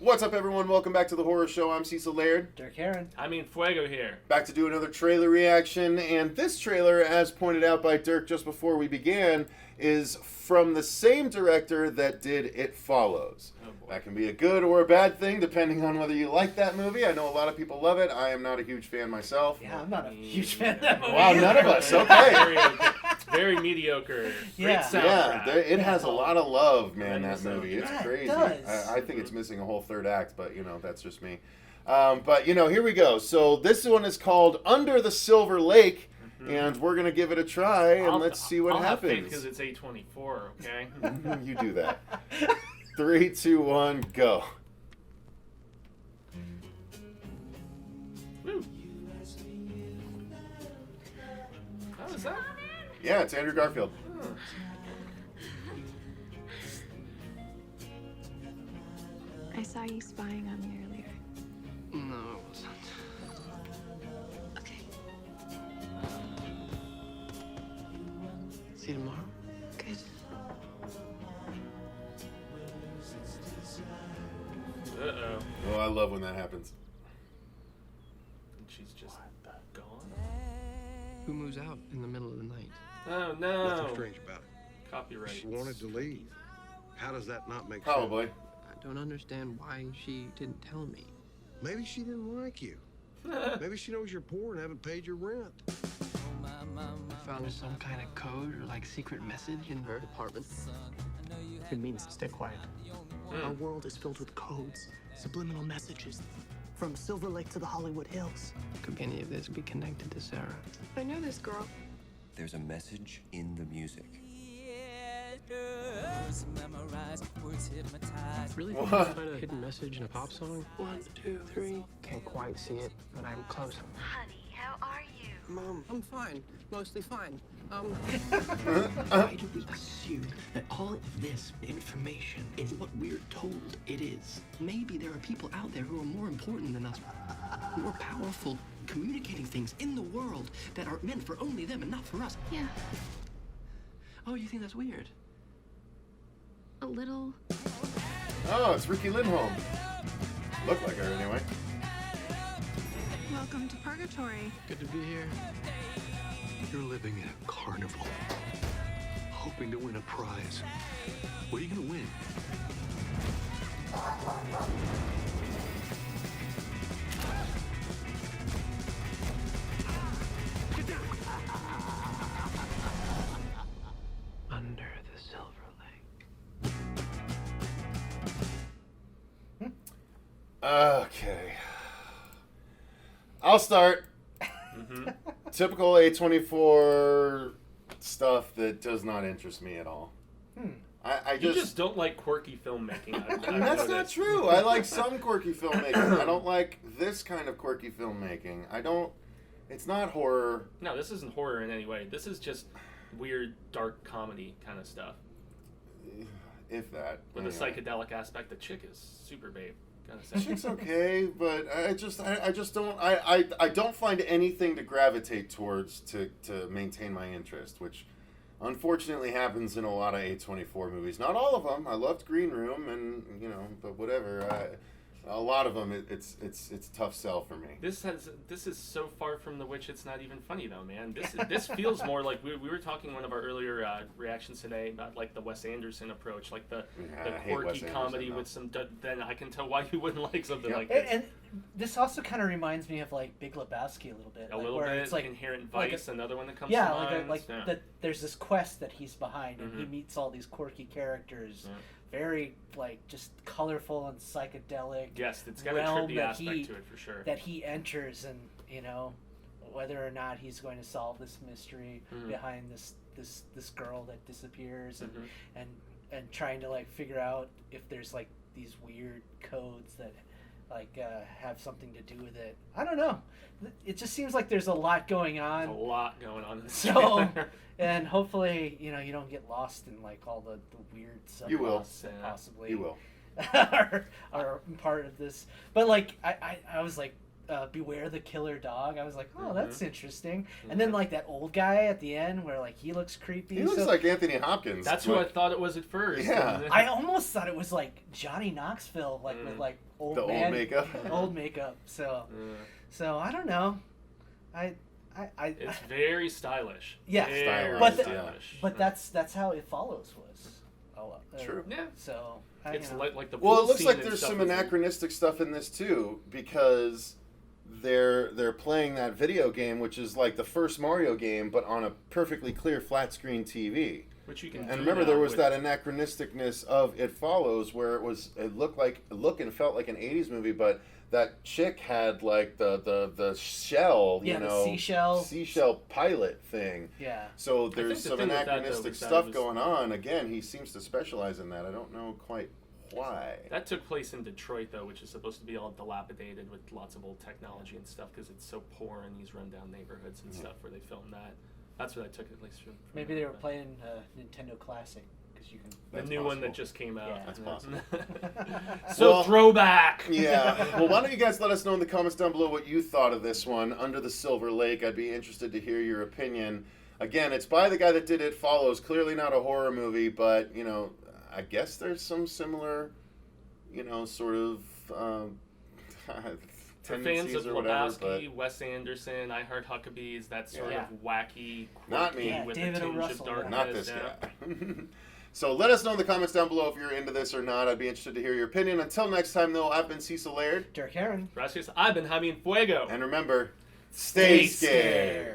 What's up, everyone? Welcome back to the Horror Show. I'm Cecil Laird. Dirk Heron. I mean Fuego here. Back to do another trailer reaction, and this trailer, as pointed out by Dirk just before we began, is from the same director that did It Follows. That can be a good or a bad thing, depending on whether you like that movie. I know a lot of people love it. I am not a huge fan myself. Yeah, I'm not a huge fan of that movie. Wow, none of us. Okay. Very mediocre. Great Yeah. soundtrack. It has a lot of love, man, that Tremendous movie. It's soundtrack. crazy. Yeah, it does. I think it's missing a whole third act, but, that's just me. But, here we go. So this one is called Under the Silver Lake, and we're going to give it a try, and let's see what happens. Because it's A24, okay? You do that. 3, 2, 1, go. Woo. How is that? Yeah, it's Andrew Garfield. Oh. I saw you spying on me earlier. No, it wasn't. Okay, See you tomorrow. good. Uh-oh. Oh, I love when that happens. And she's just gone? Who moves out in the middle of the night? Oh, Nothing no. strange about it. Copyright. She wanted to leave. How does that not make Probably. I don't understand why she didn't tell me. sense? Maybe she didn't like you. Maybe she knows you're poor and haven't paid your rent. I found some kind of code or like secret message in her apartment. It means stay quiet. Our world is filled with codes, subliminal messages, from Silver Lake to the Hollywood Hills. Could any of this be connected to Sarah? I know this girl. There's a message in the music. Really think What? you find a hidden message in a pop song? 1, 2, 3. Can't quite see it, but I'm close. Honey, how are you? Mom, I'm fine. Mostly fine. Why do we assume that all of this information is what we're told it is? Maybe there are people out there who are more important than us, more powerful, communicating things in the world that are meant for only them and not for us. Yeah, Oh, you think that's weird? a little. Oh, it's Ricky Lindholm. Look like her, anyway. Welcome to Purgatory. Good to be here. You're living in a carnival, hoping to win a prize. What are you gonna win? Under the Silver Lake. Okay. I'll start. Typical A24 stuff that does not interest me at all. I You just don't like quirky filmmaking. That's not true. I like some quirky filmmaking. I don't like this kind of quirky filmmaking. It's not horror. No, this isn't horror in any way. This is just weird, dark comedy kind of stuff. If that. With Anyway. a psychedelic aspect. The chick is super babe. Kind of Chick's okay, but I just don't I don't find anything to gravitate towards to maintain my interest, which unfortunately happens in a lot of A24 movies. Not all of them. I loved Green Room, and but whatever. A lot of them, it's a tough sell for me. This is so far from The Witch, it's not even funny though, man. This feels more like we were talking in one of our earlier reactions today about like the Wes Anderson approach, like the I hate Wes quirky Anderson, comedy though. with some. Then I can tell why you wouldn't like something Yep. like this. And this also kind of reminds me of like Big Lebowski a little bit. A like, little where bit. It's like Inherent like Vice, another one that comes yeah, to mind. that. There's this quest that he's behind, and he Mhm. meets all these quirky characters. Yeah. Very like just colorful and psychedelic. Yes, it's got a realm trippy that aspect he- to it for sure. That he enters, and whether or not he's going to solve this mystery Mhm. behind this girl that disappears, Mhm. and trying to like figure out if there's like these weird codes that like have something to do with it. I don't know. It just seems like there's a lot going There's a on. lot going on in this So, trailer. and hopefully, you don't get lost in like all the weird You will. subplots that Yeah. possibly You will. are part of this. But like, I was like, Beware the Killer Dog. I was like, oh, that's interesting. And then like that old guy at the end where like he looks creepy. He looks like Anthony Hopkins. That's who I thought it was at first. Yeah. I almost thought it was like Johnny Knoxville, like with like old old makeup. old makeup. So I don't know. It's very stylish. Yeah, very but stylish. but that's how It Follows was. True. Yeah. So It's like the well, pool it looks scene like and there's stuff some is anachronistic stuff in this too, because they're playing that video game, which is like the first Mario game, but on a perfectly clear flat screen TV. Which you can. And do remember, now there was with- that anachronisticness of It Follows, where it looked and felt like an '80s movie, but that chick had like the shell, Yeah, the seashell pilot thing. Yeah. So think there's the some thing with that, though, anachronistic was that stuff it was- going on. Again, he seems to specialize in that. I don't know quite why. That took place in Detroit, though, which is supposed to be all dilapidated with lots of old technology and stuff because it's so poor in these rundown neighborhoods and stuff where they filmed that. That's where that took place from. Maybe they were playing Nintendo Classic because you can. The new one that just came out. Yeah. That's possible. So Well, throwback. Yeah. Well, why don't you guys let us know in the comments down below what you thought of this one, Under the Silver Lake. I'd be interested to hear your opinion. Again, it's by the guy that did It Follows. Clearly not a horror movie, but, I guess there's some similar, sort of For fans tendencies of or whatever. Lebowski, Wes Anderson, I Heart Huckabees, that sort Yeah. of wacky, Not quirky, me. with David a O. tinge Russell, of darkness. Not this yeah. guy. So let us know in the comments down below if you're into this or not. I'd be interested to hear your opinion. Until next time, though, I've been Cecil Laird. Dirk Aaron. Gracias. I've been Jaime Fuego. And remember, stay scared.